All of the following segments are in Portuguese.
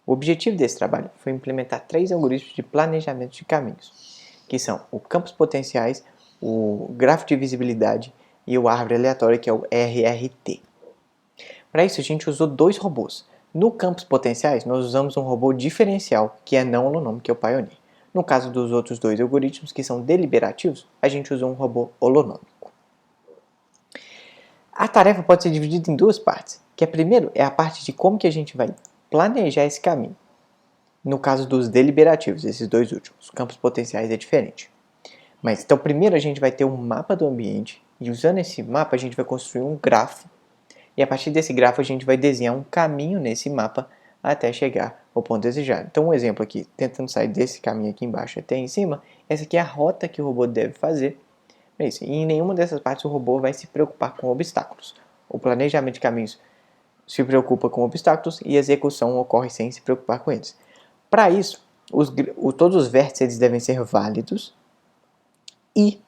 O objetivo desse trabalho foi implementar 3 algoritmos de planejamento de caminhos, que são o campos potenciais, o grafo de visibilidade e o árvore aleatória, que é o RRT. Para isso, a gente usou 2 robôs. No campos potenciais, nós usamos um robô diferencial, que é não holonômico, que é o Pioneer. No caso dos outros 2 algoritmos, que são deliberativos, a gente usou um robô holonômico. A tarefa pode ser dividida em 2 partes, que a primeira é a parte de como que a gente vai planejar esse caminho. No caso dos deliberativos, esses 2 últimos, campos potenciais é diferente. Mas então primeiro a gente vai ter um mapa do ambiente e usando esse mapa a gente vai construir um grafo e a partir desse grafo a gente vai desenhar um caminho nesse mapa até chegar ao ponto desejado. Então um exemplo aqui, tentando sair desse caminho aqui embaixo até em cima, essa aqui é a rota que o robô deve fazer. É isso. E em nenhuma dessas partes o robô vai se preocupar com obstáculos. O planejamento de caminhos se preocupa com obstáculos e a execução ocorre sem se preocupar com eles. Para isso, todos os vértices eles devem ser válidos e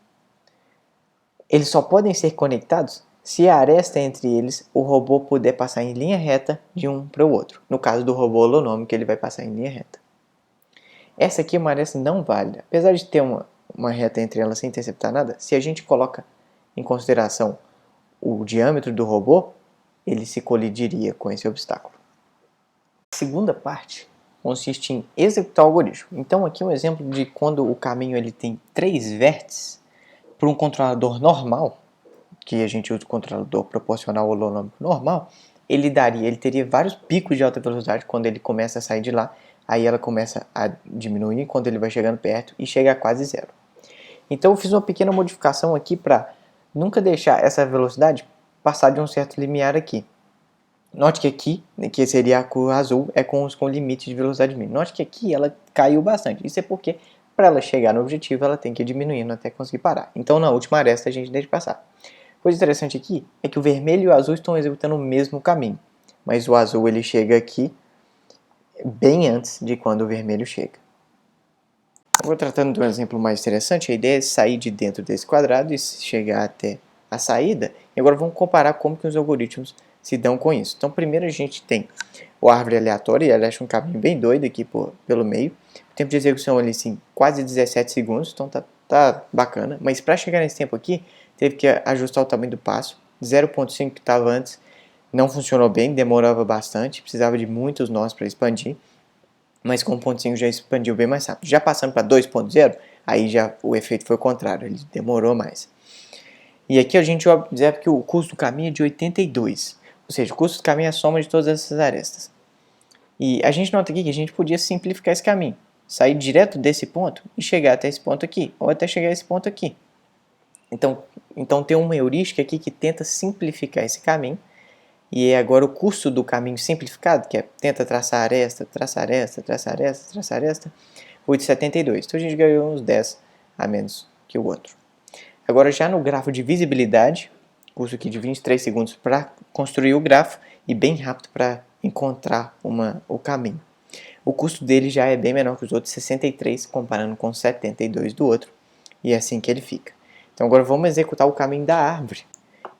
eles só podem ser conectados se a aresta entre eles o robô puder passar em linha reta de um para o outro. No caso do robô holonômico, ele vai passar em linha reta. Essa aqui é uma aresta não válida. Apesar de ter uma reta entre elas sem interceptar nada, se a gente coloca em consideração o diâmetro do robô, ele se colidiria com esse obstáculo. A segunda parte consiste em executar o algoritmo. Então aqui um exemplo de quando o caminho ele tem 3 vértices. Para um controlador normal, que a gente usa o controlador proporcional holonômico normal, ele teria vários picos de alta velocidade quando ele começa a sair de lá, aí ela começa a diminuir quando ele vai chegando perto e chega a quase zero. Então eu fiz uma pequena modificação aqui para nunca deixar essa velocidade passar de um certo limiar aqui. Note que aqui, que seria a cor azul, é com limite de velocidade mínima. Note que aqui ela caiu bastante. Isso é porque, para ela chegar no objetivo, ela tem que ir diminuindo até conseguir parar. Então, na última aresta, a gente deixa passar. Coisa interessante aqui é que o vermelho e o azul estão executando o mesmo caminho. Mas o azul ele chega aqui bem antes de quando o vermelho chega. Agora, tratando de um exemplo mais interessante, a ideia é sair de dentro desse quadrado e chegar até a saída. E agora vamos comparar como que os algoritmos se dão com isso. Então primeiro a gente tem o árvore aleatória, e ela acha um caminho bem doido aqui pelo meio. O tempo de execução ali sim, quase 17 segundos, então tá bacana. Mas para chegar nesse tempo aqui, teve que ajustar o tamanho do passo. 0.5 que estava antes não funcionou bem, demorava bastante, precisava de muitos nós para expandir. Mas com o 1.5 já expandiu bem mais rápido. Já passando para 2.0, aí já o efeito foi o contrário, ele demorou mais. E aqui a gente observa que o custo do caminho é de 82. Ou seja, o custo do caminho é a soma de todas essas arestas. E a gente nota aqui que a gente podia simplificar esse caminho. Sair direto desse ponto e chegar até esse ponto aqui. Ou até chegar a esse ponto aqui. Então tem uma heurística aqui que tenta simplificar esse caminho. E agora o custo do caminho simplificado, que é tenta traçar aresta, traçar aresta, traçar aresta, traçar aresta, foi de 72. Então a gente ganhou uns 10 a menos que o outro. Agora já no grafo de visibilidade, custo aqui de 23 segundos para construir o grafo e bem rápido para encontrar o caminho. O custo dele já é bem menor que os outros, 63 comparando com 72 do outro, e é assim que ele fica. Então agora vamos executar o caminho da árvore.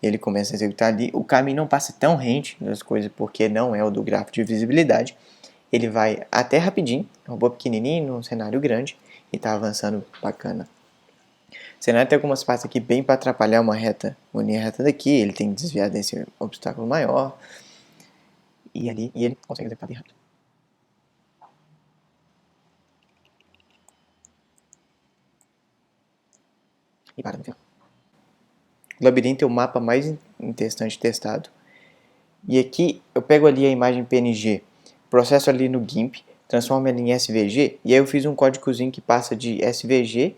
Ele começa a executar ali, o caminho não passa tão rente nas coisas porque não é o do grafo de visibilidade. Ele vai até rapidinho, um robô pequenininho num cenário grande e está avançando bacana. O cenário tem algumas partes aqui bem para atrapalhar uma linha reta daqui, ele tem que desviar desse obstáculo maior. E ele consegue executar bem rápido. E para no final. O labirinto é o mapa mais interessante testado. E aqui eu pego ali a imagem PNG, processo ali no GIMP, transformo ela em SVG, e aí eu fiz um códigozinho que passa de SVG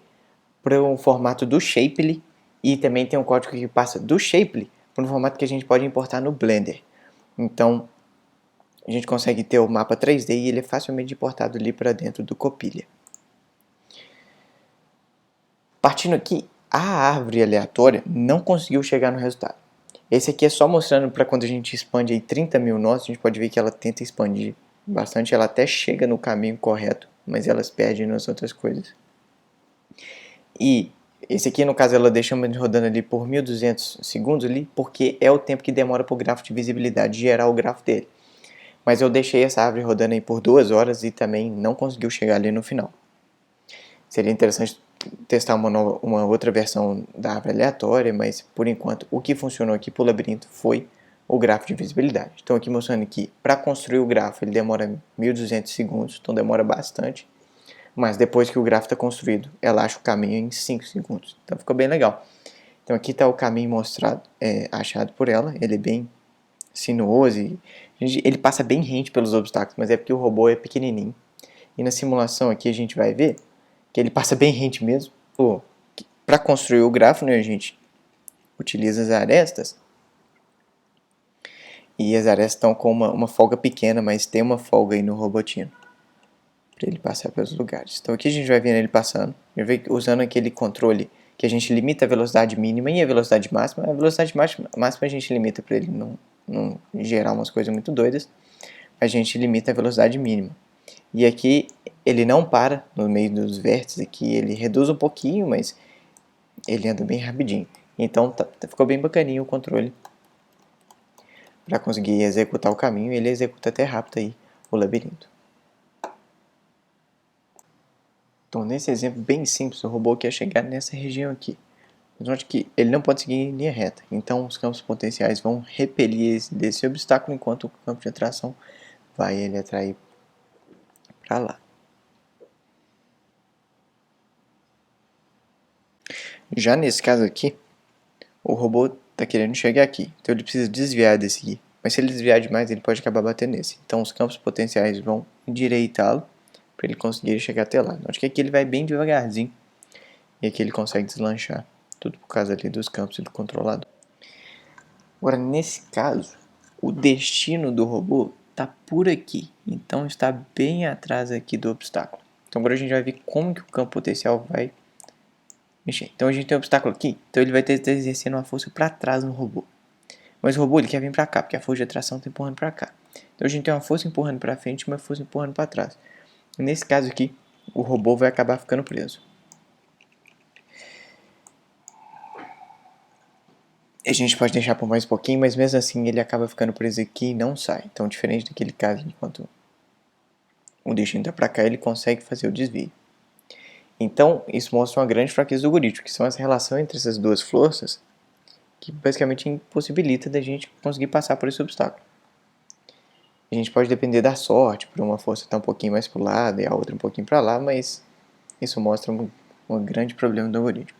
para um formato do Shapely, e também tem um código que passa do Shapely para um formato que a gente pode importar no Blender. Então a gente consegue ter o mapa 3D e ele é facilmente importado ali para dentro do Copilha. Partindo aqui, a árvore aleatória não conseguiu chegar no resultado. Esse aqui é só mostrando para quando a gente expande aí 30 mil nós, a gente pode ver que ela tenta expandir bastante, ela até chega no caminho correto, mas elas perdem nas outras coisas. E esse aqui, no caso, ela deixa rodando ali por 1200 segundos ali, porque é o tempo que demora para o grafo de visibilidade gerar o grafo dele. Mas eu deixei essa árvore rodando aí por 2 horas e também não conseguiu chegar ali no final. Seria interessante testar uma outra versão da árvore aleatória, mas por enquanto o que funcionou aqui para o labirinto foi o grafo de visibilidade. Então aqui mostrando que para construir o grafo ele demora 1200 segundos, então demora bastante. Mas depois que o grafo está construído, ela acha o caminho em 5 segundos. Então ficou bem legal. Então aqui está o caminho mostrado, achado por ela. Ele é bem sinuoso e ele passa bem rente pelos obstáculos, mas é porque o robô é pequenininho. E na simulação aqui a gente vai ver que ele passa bem rente mesmo. Para construir o grafo, né, a gente utiliza as arestas. E as arestas estão com uma folga pequena, mas tem uma folga aí no Robotino para ele passar pelos lugares. Então aqui a gente vai vendo ele passando, usando aquele controle que a gente limita a velocidade mínima e a velocidade máxima. A velocidade máxima a gente limita para ele não gerar umas coisas muito doidas. A gente limita a velocidade mínima. E aqui ele não para no meio dos vértices aqui, ele reduz um pouquinho, mas ele anda bem rapidinho. Então ficou bem bacaninho o controle para conseguir executar o caminho, e ele executa até rápido aí o labirinto. Então nesse exemplo bem simples, o robô quer chegar nessa região aqui. Mas note que ele não pode seguir em linha reta, então os campos potenciais vão repelir desse obstáculo, enquanto o campo de atração vai ele atrair para lá. Já nesse caso aqui, o robô está querendo chegar aqui, então ele precisa desviar desse aqui. Mas se ele desviar demais, ele pode acabar batendo nesse. Então os campos potenciais vão endireitá-lo para ele conseguir chegar até lá. Acho que aqui ele vai bem devagarzinho e aqui ele consegue deslanchar. Tudo por causa ali dos campos e do controlador. Agora nesse caso, o destino do robô está por aqui. Então está bem atrás aqui do obstáculo. Então agora a gente vai ver como que o campo potencial vai mexer. Então a gente tem um obstáculo aqui, então ele vai estar exercendo uma força para trás no robô. Mas o robô ele quer vir para cá, porque a força de atração está empurrando para cá. Então a gente tem uma força empurrando para frente e uma força empurrando para trás. E nesse caso aqui, o robô vai acabar ficando preso. A gente pode deixar por mais um pouquinho, mas mesmo assim ele acaba ficando preso aqui e não sai. Então diferente daquele caso, enquanto o destino está para cá, ele consegue fazer o desvio. Então isso mostra uma grande fraqueza do algoritmo, que são essa relação entre essas duas forças, que basicamente impossibilita da gente conseguir passar por esse obstáculo. A gente pode depender da sorte, por uma força estar um pouquinho mais para o lado e a outra um pouquinho para lá, mas isso mostra um grande problema do algoritmo.